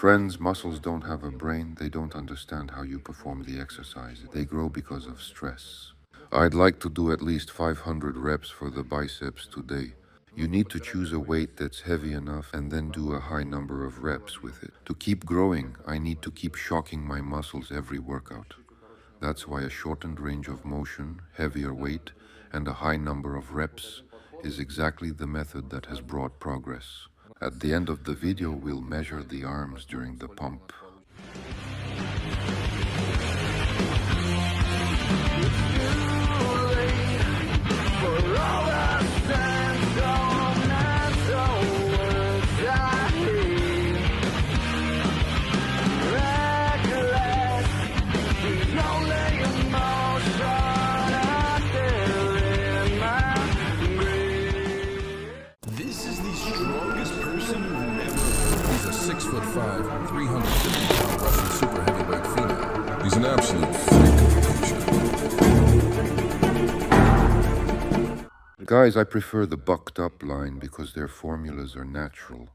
Friends, muscles don't have a brain, they don't understand how you perform the exercise. They grow because of stress. I'd like to do at least 500 reps for the biceps today. You need to choose a weight that's heavy enough and then do a high number of reps with it. To keep growing, I need to keep shocking my muscles every workout. That's why a shortened range of motion, heavier weight, and a high number of reps is exactly the method that has brought progress. At the end of the video, we'll measure the arms during the pump. This is the strongest person you've never heard. He's a 6'5", 350-pound Russian super heavyweight female. He's an absolute freak of nature. Guys, I prefer the bucked up line because their formulas are natural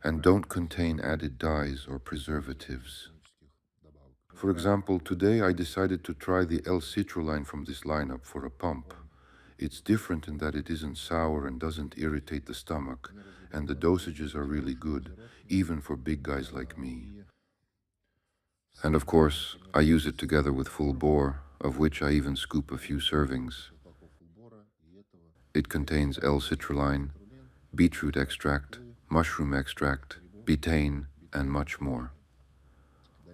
and don't contain added dyes or preservatives. For example, today I decided to try the L-citrulline from this lineup for a pump. It's different in that it isn't sour and doesn't irritate the stomach, and the dosages are really good, even for big guys like me. And of course, I use it together with full bore, of which I even scoop a few servings. It contains L-citrulline, beetroot extract, mushroom extract, betaine, and much more.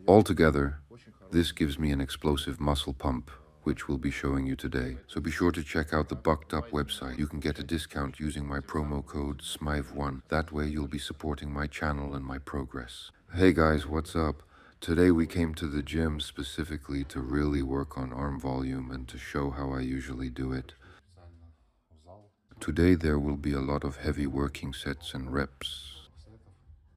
Altogether, this gives me an explosive muscle pump, which we'll be showing you today. So be sure to check out the Bucked Up website. You can get a discount using my promo code SMAEV1. That way you'll be supporting my channel and my progress. Hey guys, what's up? Today we came to the gym specifically to really work on arm volume and to show how I usually do it. Today there will be a lot of heavy working sets and reps.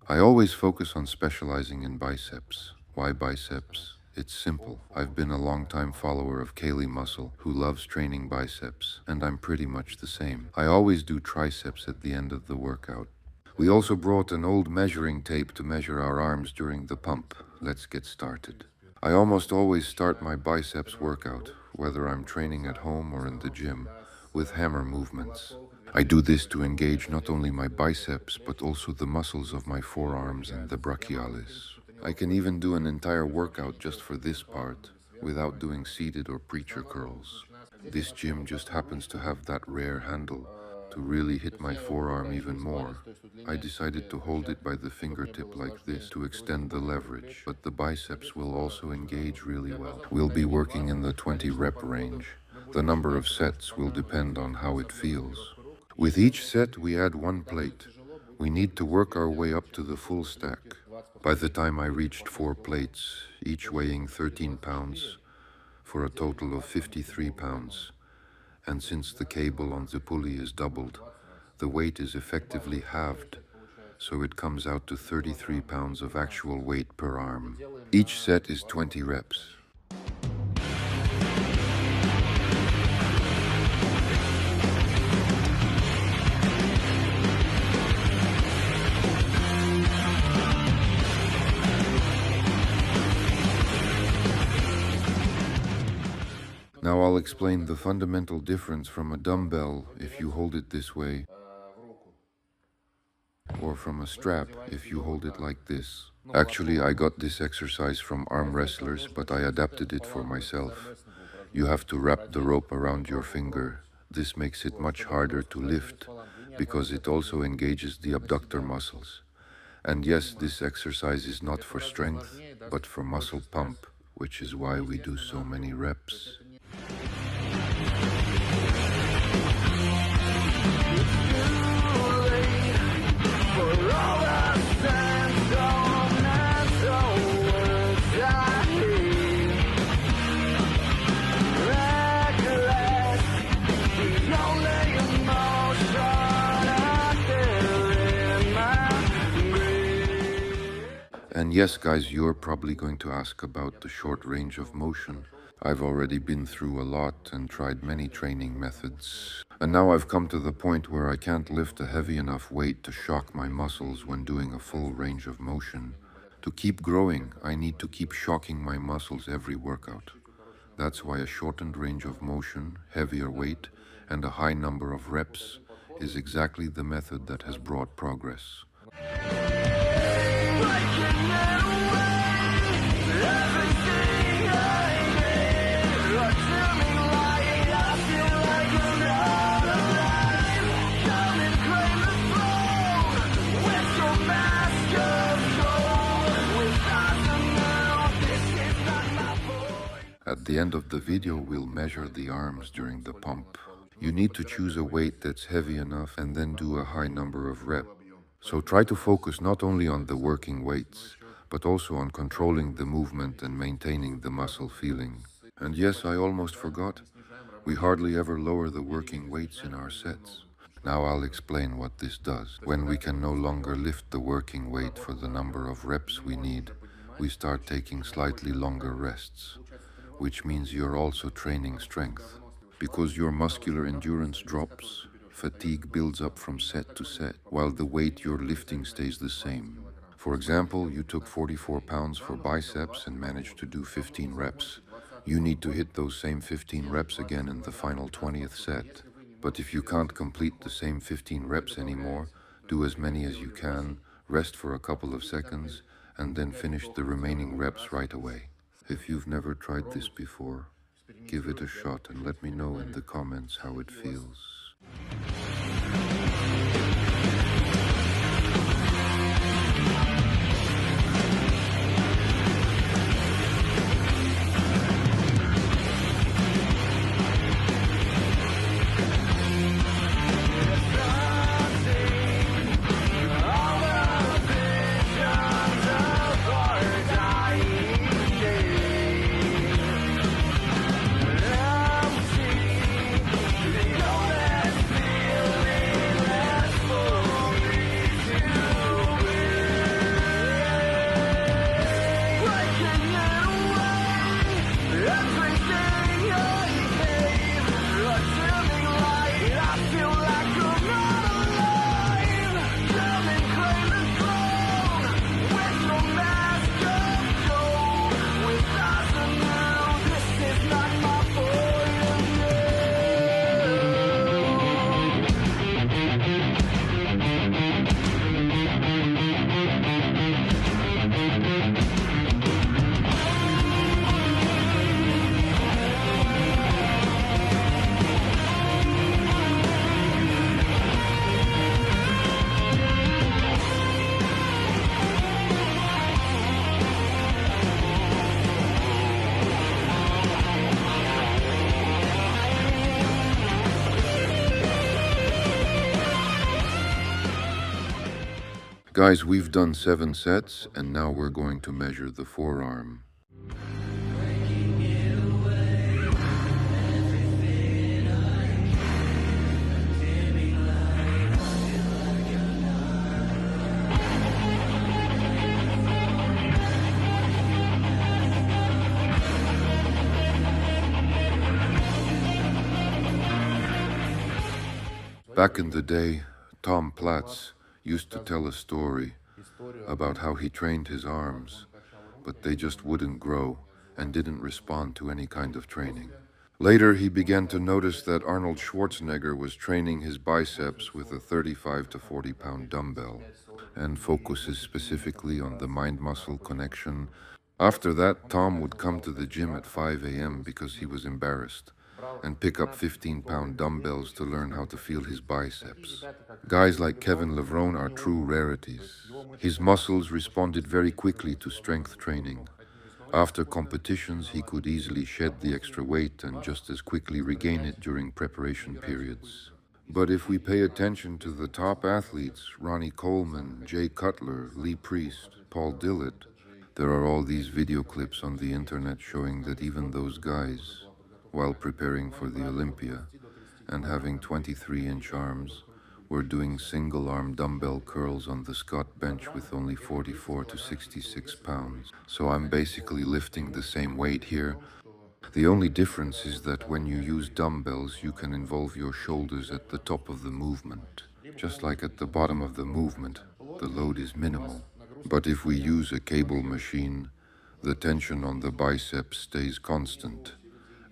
I always focus on specializing in biceps. Why biceps? It's simple. I've been a long-time follower of Kaylee Muscle, who loves training biceps, and I'm pretty much the same. I always do triceps at the end of the workout. We also brought an old measuring tape to measure our arms during the pump. Let's get started. I almost always start my biceps workout, whether I'm training at home or in the gym, with hammer movements. I do this to engage not only my biceps, but also the muscles of my forearms and the brachialis. I can even do an entire workout just for this part, without doing seated or preacher curls. This gym just happens to have that rare handle to really hit my forearm even more. I decided to hold it by the fingertip like this to extend the leverage, but the biceps will also engage really well. We'll be working in the 20 rep range. The number of sets will depend on how it feels. With each set, we add one plate. We need to work our way up to the full stack. By the time I reached 4 plates, each weighing 13 pounds, for a total of 53 pounds. And since the cable on the pulley is doubled, the weight is effectively halved, so it comes out to 33 pounds of actual weight per arm. Each set is 20 reps. Now I'll explain the fundamental difference from a dumbbell if you hold it this way, or from a strap if you hold it like this. Actually, I got this exercise from arm wrestlers, but I adapted it for myself. You have to wrap the rope around your finger. This makes it much harder to lift, because it also engages the abductor muscles. And yes, this exercise is not for strength, but for muscle pump, which is why we do so many reps. And yes, guys, you're probably going to ask about the short range of motion. I've already been through a lot and tried many training methods. And now I've come to the point where I can't lift a heavy enough weight to shock my muscles when doing a full range of motion. To keep growing, I need to keep shocking my muscles every workout. That's why a shortened range of motion, heavier weight, and a high number of reps is exactly the method that has brought progress. At the end of the video, we'll measure the arms during the pump. You need to choose a weight that's heavy enough and then do a high number of reps. So try to focus not only on the working weights, but also on controlling the movement and maintaining the muscle feeling. And yes, I almost forgot, we hardly ever lower the working weights in our sets. Now I'll explain what this does. When we can no longer lift the working weight for the number of reps we need, we start taking slightly longer rests, which means you're also training strength. Because your muscular endurance drops, fatigue builds up from set to set, while the weight you're lifting stays the same. For example, you took 44 pounds for biceps and managed to do 15 reps. You need to hit those same 15 reps again in the final 20th set. But if you can't complete the same 15 reps anymore, do as many as you can, rest for a couple of seconds, and then finish the remaining reps right away. If you've never tried this before, give it a shot and let me know in the comments how it feels. Guys, we've done 7 sets, and now we're going to measure the forearm. Back in the day, Tom Platz used to tell a story about how he trained his arms, but they just wouldn't grow and didn't respond to any kind of training. Later, he began to notice that Arnold Schwarzenegger was training his biceps with a 35 to 40 pound dumbbell and focuses specifically on the mind-muscle connection. After that, Tom would come to the gym at 5 a.m. because he was embarrassed and pick up 15-pound dumbbells to learn how to feel his biceps. Guys like Kevin Levrone are true rarities. His muscles responded very quickly to strength training. After competitions, he could easily shed the extra weight and just as quickly regain it during preparation periods. But if we pay attention to the top athletes, Ronnie Coleman, Jay Cutler, Lee Priest, Paul Dillett, there are all these video clips on the internet showing that even those guys, while preparing for the Olympia and having 23-inch arms, were doing single-arm dumbbell curls on the Scott bench with only 44 to 66 pounds. So I'm basically lifting the same weight here. The only difference is that when you use dumbbells, you can involve your shoulders at the top of the movement. Just like at the bottom of the movement, the load is minimal. But if we use a cable machine, the tension on the biceps stays constant,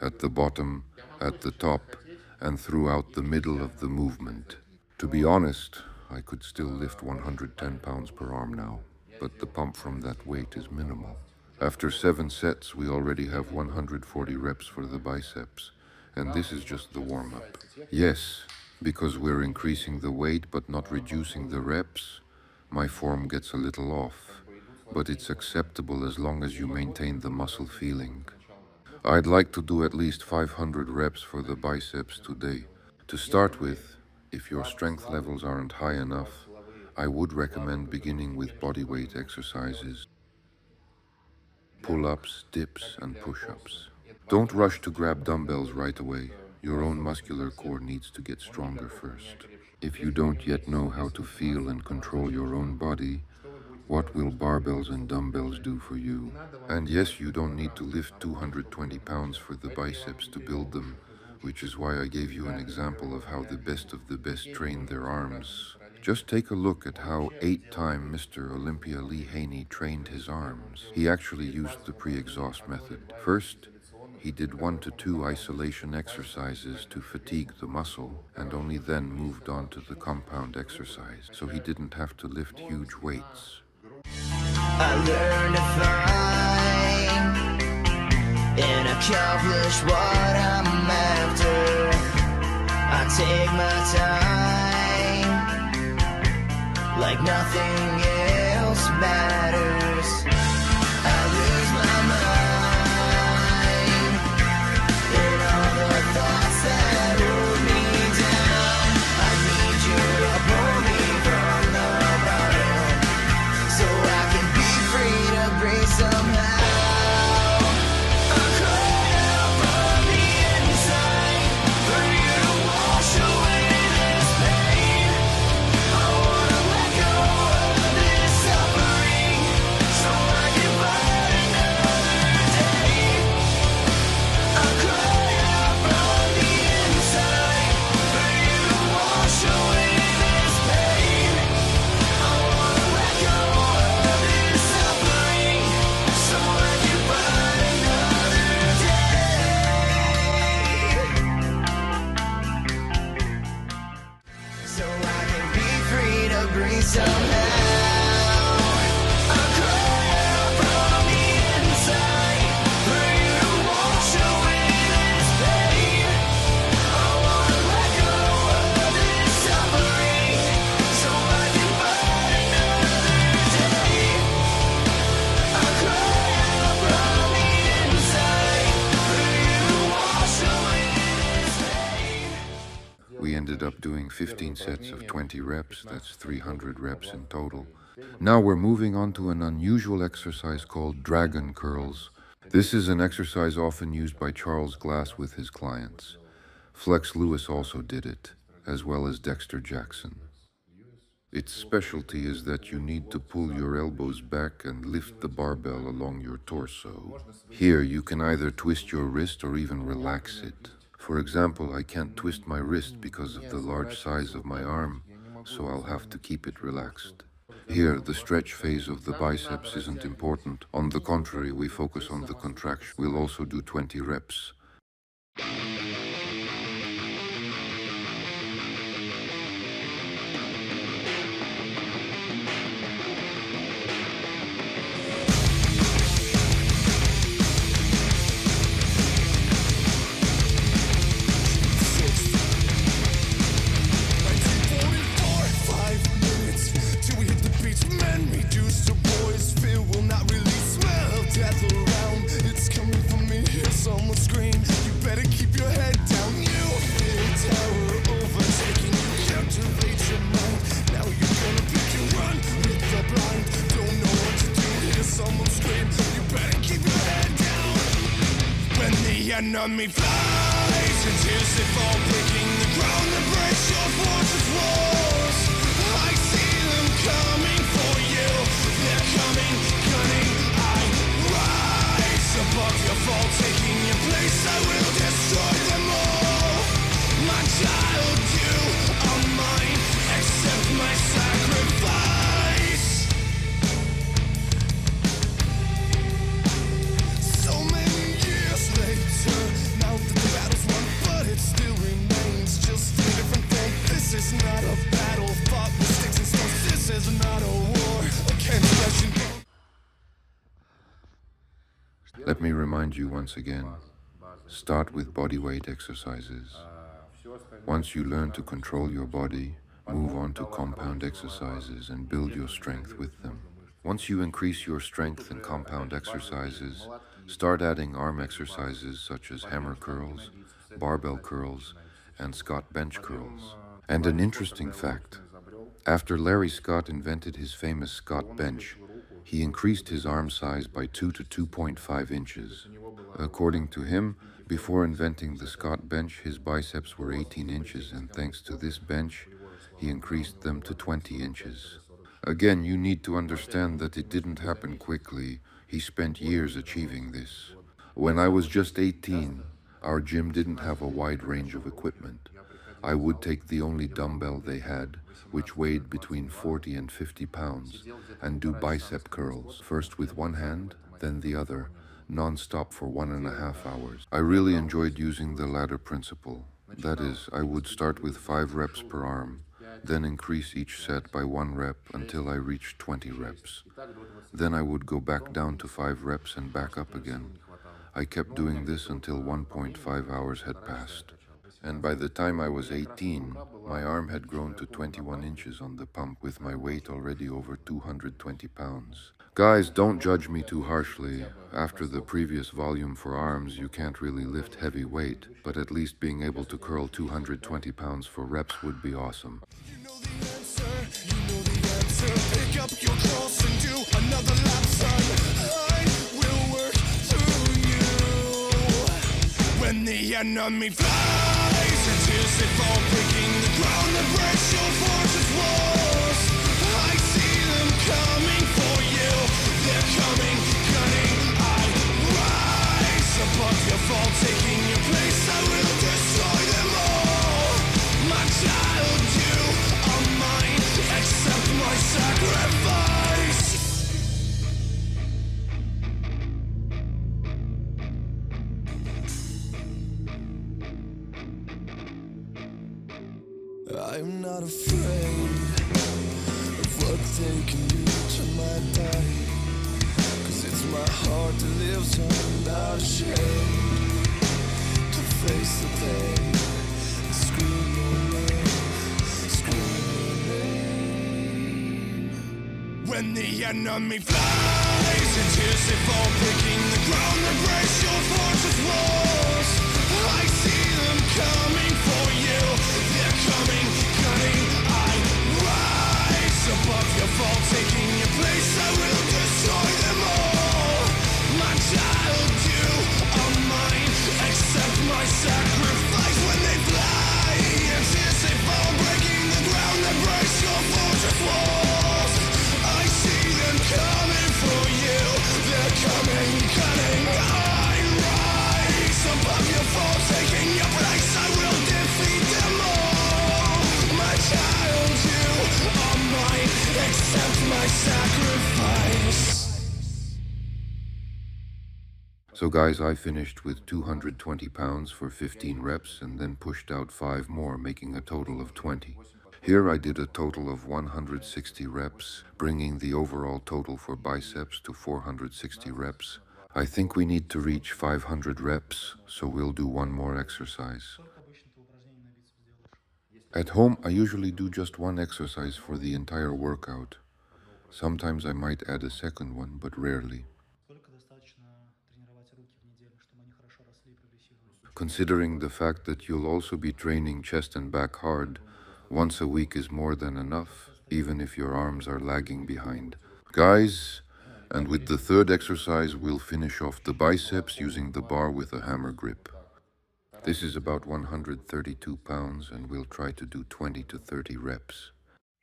at the bottom, at the top, and throughout the middle of the movement. To be honest, I could still lift 110 pounds per arm now, but the pump from that weight is minimal. After 7 sets, we already have 140 reps for the biceps, and this is just the warm-up. Yes, because we're increasing the weight but not reducing the reps, my form gets a little off, but it's acceptable as long as you maintain the muscle feeling. I'd like to do at least 500 reps for the biceps today. To start with, if your strength levels aren't high enough, I would recommend beginning with bodyweight exercises, pull-ups, dips, and push-ups. Don't rush to grab dumbbells right away. Your own muscular core needs to get stronger first. If you don't yet know how to feel and control your own body, what will barbells and dumbbells do for you? And yes, you don't need to lift 220 pounds for the biceps to build them, which is why I gave you an example of how the best train their arms. Just take a look at how 8-time Mr. Olympia Lee Haney trained his arms. He actually used the pre-exhaust method. First, he did 1 to 2 isolation exercises to fatigue the muscle, and only then moved on to the compound exercise, so he didn't have to lift huge weights. I learned to find and accomplish what I'm after. I take my time like nothing else matters. I lose my mind in all the thoughts that hold me down. I need you to pull me from the bottom so I can be free to breathe somehow. I'm crying out from the inside for you to wash away this pain. I wanna let go of this suffering so I can find another day. I'm crying out from the inside for you to wash away this pain. I wanna let go of this suffering so I can find another day. So I can be free to breathe somehow. I'm crying out from the inside for you to wash away this pain. I wanna let go of this suffering so I can find another day. I'm crying out from the inside for you to wash away this pain. We ended up doing 15 sets of 20 reps, that's 300 reps in total. Now we're moving on to an unusual exercise called dragon curls. This is an exercise often used by Charles Glass with his clients. Flex Lewis also did it, as well as Dexter Jackson. Its specialty is that you need to pull your elbows back and lift the barbell along your torso. Here, you can either twist your wrist or even relax it. For example, I can't twist my wrist because of the large size of my arm, so I'll have to keep it relaxed. Here, the stretch phase of the biceps isn't important. On the contrary, we focus on the contraction. We'll also do 20 reps. Enemy flies and tears they fall, breaking the ground that breaks your fortress walls. I see them coming for you. They're coming, cunning. I rise above your fall, taking your place. I will destroy them all. My child, you are mine. Accept my sacrifice. Let me remind you once again, start with bodyweight exercises. Once you learn to control your body, move on to compound exercises and build your strength with them. Once you increase your strength in compound exercises, start adding arm exercises such as hammer curls, barbell curls, and Scott bench curls. And an interesting fact, after Larry Scott invented his famous Scott bench, he increased his arm size by 2 to 2.5 inches. According to him, before inventing the Scott bench, his biceps were 18 inches, and thanks to this bench, he increased them to 20 inches. Again, you need to understand that it didn't happen quickly. He spent years achieving this. When I was just 18, our gym didn't have a wide range of equipment. I would take the only dumbbell they had, which weighed between 40 and 50 pounds, and do bicep curls, first with one hand, then the other, non-stop for 1.5 hours. I really enjoyed using the ladder principle. That is, I would start with 5 reps per arm, then increase each set by 1 rep until I reached 20 reps. Then I would go back down to 5 reps and back up again. I kept doing this until 1.5 hours had passed. And by the time I was 18, my arm had grown to 21 inches on the pump with my weight already over 220 pounds. Guys, don't judge me too harshly. After the previous volume for arms, you can't really lift heavy weight, but at least being able to curl 220 pounds for reps would be awesome. You know the answer. Pick up your cross and do another lap, son. I will work through you. When the enemy flies and tears they fall, breaking the ground that breaks your fortress walls. I see them coming for you. They're coming, cunning. I rise above your fall, taking your place. I will destroy them all. My child, you are mine. Accept my sacrifice. I'm not afraid of what they can do to my body, 'cause it's my heart that lives on, not ashamed to face the pain and scream your name. When the enemy flies and tears they fall, breaking the ground that breaks your fortress walls. I see them coming for you. They're coming, cunning. I rise above your fall, taking your place. I will destroy them all. My child, you are mine. Accept my sacrifice. When they fly and tears they fall, breaking the ground that breaks your fortress walls. I see them coming for you. They're coming, cunning. I rise above your fall, taking your place. I will defeat them all. My child, you are mine. Accept my sacrifice. So guys, I finished with 220 pounds for 15 reps and then pushed out 5 more, making a total of 20. Here I did a total of 160 reps, bringing the overall total for biceps to 460 reps. I think we need to reach 500 reps, so we'll do one more exercise. At home, I usually do just one exercise for the entire workout. Sometimes I might add a second one, but rarely. Considering the fact that you'll also be training chest and back hard, once a week is more than enough, even if your arms are lagging behind. Guys, and with the third exercise, we'll finish off the biceps using the bar with a hammer grip. This is about 132 pounds, and we'll try to do 20 to 30 reps.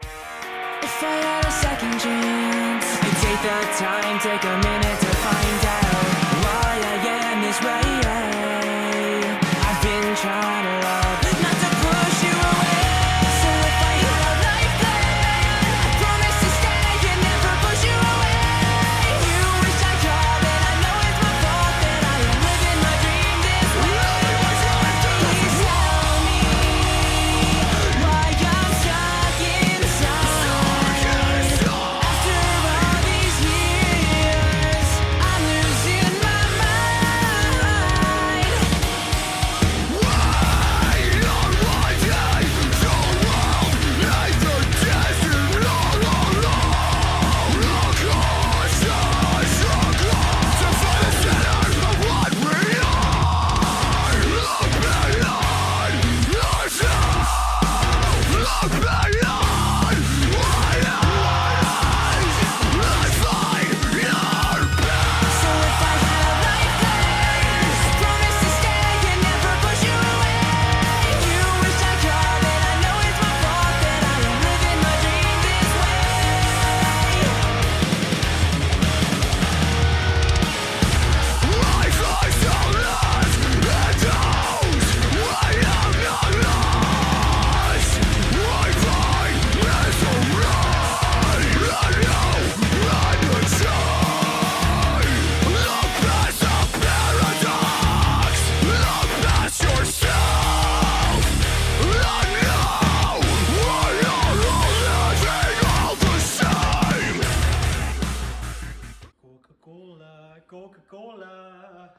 If I had a second chance, I'd take the time, take a minute to find out why I am this way. I've been trying to love, not to push you away. So if I had a life plan, I promise to stay and never push you away. You wish I could, and I know it's my fault that I am living my dream this way. Please tell me why I'm stuck inside. After all these years, I'm losing Coca-Cola.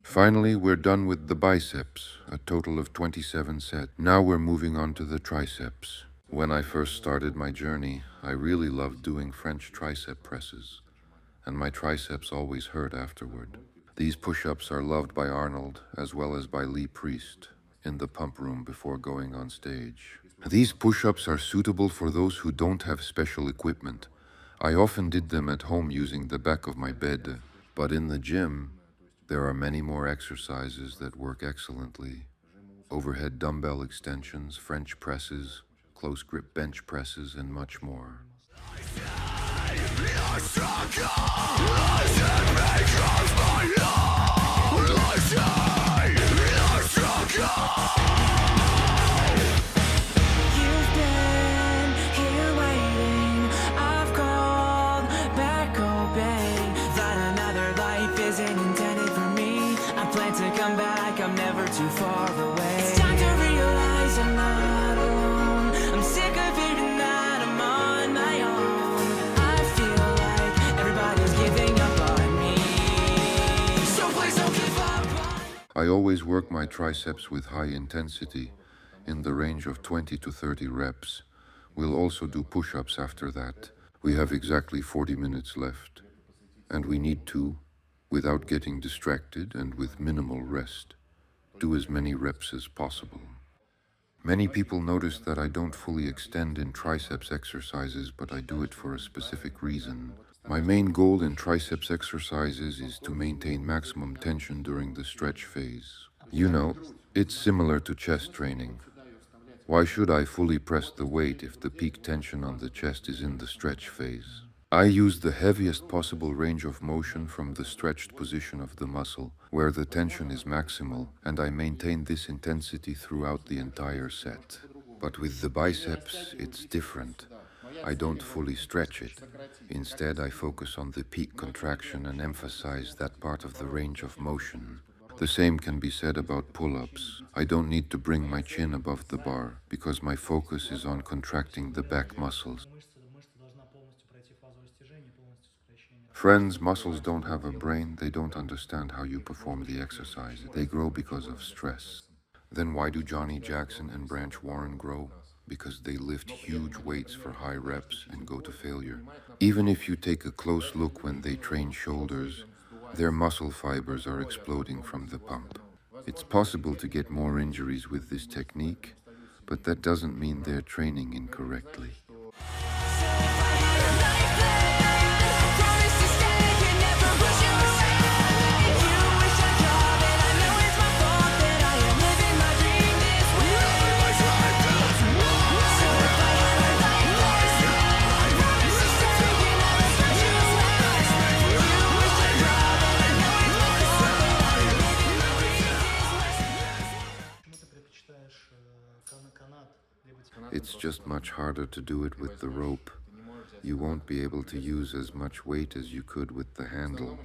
Finally, we're done with the biceps, a total of 27 sets. Now we're moving on to the triceps. When I first started my journey, I really loved doing French tricep presses, and my triceps always hurt afterward. These push-ups are loved by Arnold as well as by Lee Priest in the pump room before going on stage. These push-ups are suitable for those who don't have special equipment. I often did them at home using the back of my bed, but in the gym, there are many more exercises that work excellently. Overhead dumbbell extensions, French presses, close grip bench presses, and much more. You've been here waiting. I've called back hoping that another life isn't intended for me. I plan to come back, I'm never too far away. It's time to realize I'm not alone. I'm sick of hearing that I'm on my own. I feel like everybody's giving up on me. So please don't give up on me. I always work my triceps with high intensity, in the range of 20 to 30 reps. We'll also do push-ups after that. We have exactly 40 minutes left, and we need to, without getting distracted and with minimal rest, do as many reps as possible. Many people notice that I don't fully extend in triceps exercises, but I do it for a specific reason. My main goal in triceps exercises is to maintain maximum tension during the stretch phase. You know, it's similar to chest training. Why should I fully press the weight if the peak tension on the chest is in the stretch phase? I use the heaviest possible range of motion from the stretched position of the muscle, where the tension is maximal, and I maintain this intensity throughout the entire set. But with the biceps, it's different. I don't fully stretch it. Instead, I focus on the peak contraction and emphasize that part of the range of motion. The same can be said about pull-ups. I don't need to bring my chin above the bar, because my focus is on contracting the back muscles. Friends, muscles don't have a brain, they don't understand how you perform the exercise. They grow because of stress. Then why do Johnny Jackson and Branch Warren grow? Because they lift huge weights for high reps and go to failure. Even if you take a close look when they train shoulders, their muscle fibers are exploding from the pump. It's possible to get more injuries with this technique, but that doesn't mean they're training incorrectly. It's just much harder to do it with the rope. You won't be able to use as much weight as you could with the handle.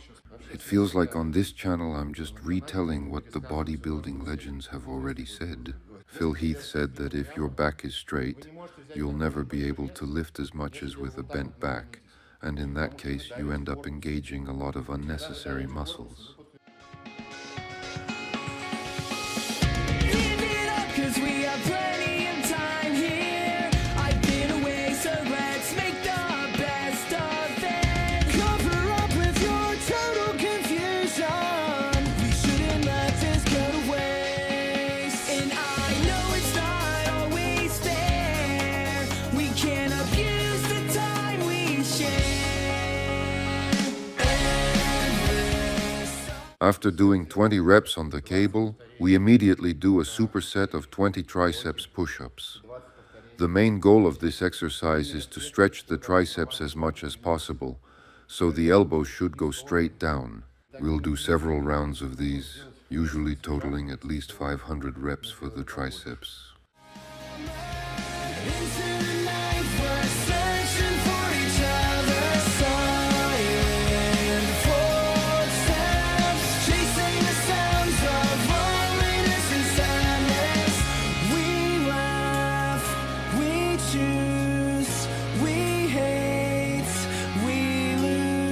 It feels like on this channel I'm just retelling what the bodybuilding legends have already said. Phil Heath said that if your back is straight, you'll never be able to lift as much as with a bent back, and in that case you end up engaging a lot of unnecessary muscles. Give it up, 'cause we have plenty of time here. I've been away, so let's make the best of it. Cover up with your total confusion. We shouldn't let this go to waste. And I know it's not always fair. We can't abuse the time we share. After doing 20 reps on the cable, we immediately do a superset of 20 triceps push-ups. The main goal of this exercise is to stretch the triceps as much as possible, so the elbows should go straight down. We'll do several rounds of these, usually totaling at least 500 reps for the triceps. Into the night, we're searching for each other. Silent footsteps, chasing the sounds of loneliness and sadness. We laugh, we choose, we hate, we lose.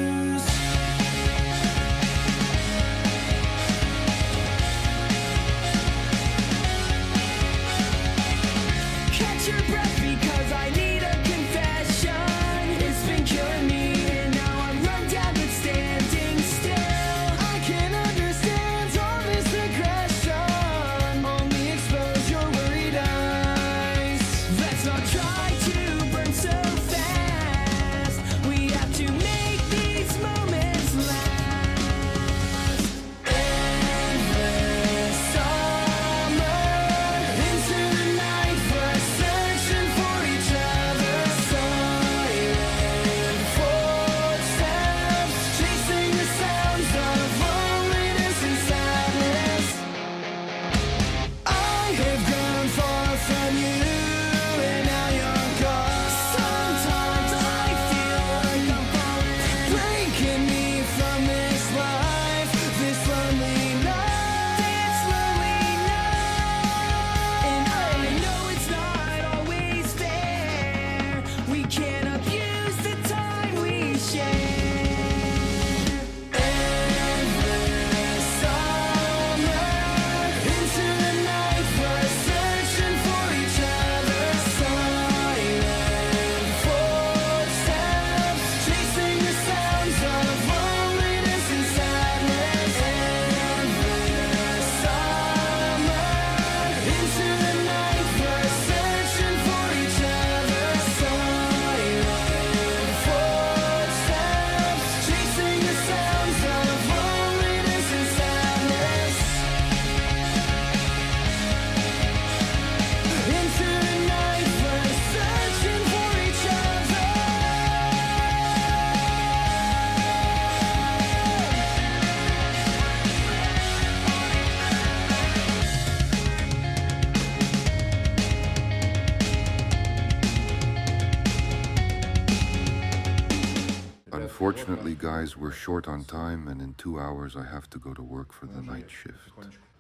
Unfortunately, guys, we're short on time, and in 2 hours I have to go to work for the night shift.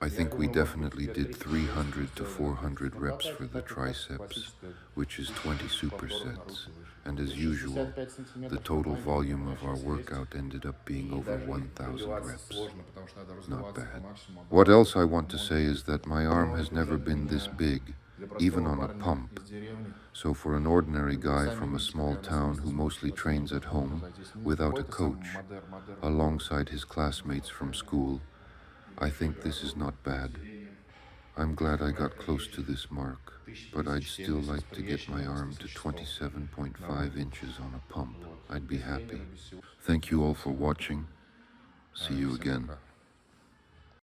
I think we definitely did 300 to 400 reps for the triceps, which is 20 supersets. And as usual, the total volume of our workout ended up being over 1,000 reps. Not bad. What else I want to say is that my arm has never been this big, even on a pump. So for an ordinary guy from a small town who mostly trains at home, without a coach, alongside his classmates from school, I think this is not bad. I'm glad I got close to this mark, but I'd still like to get my arm to 27.5 inches on a pump. I'd be happy. Thank you all for watching. See you again.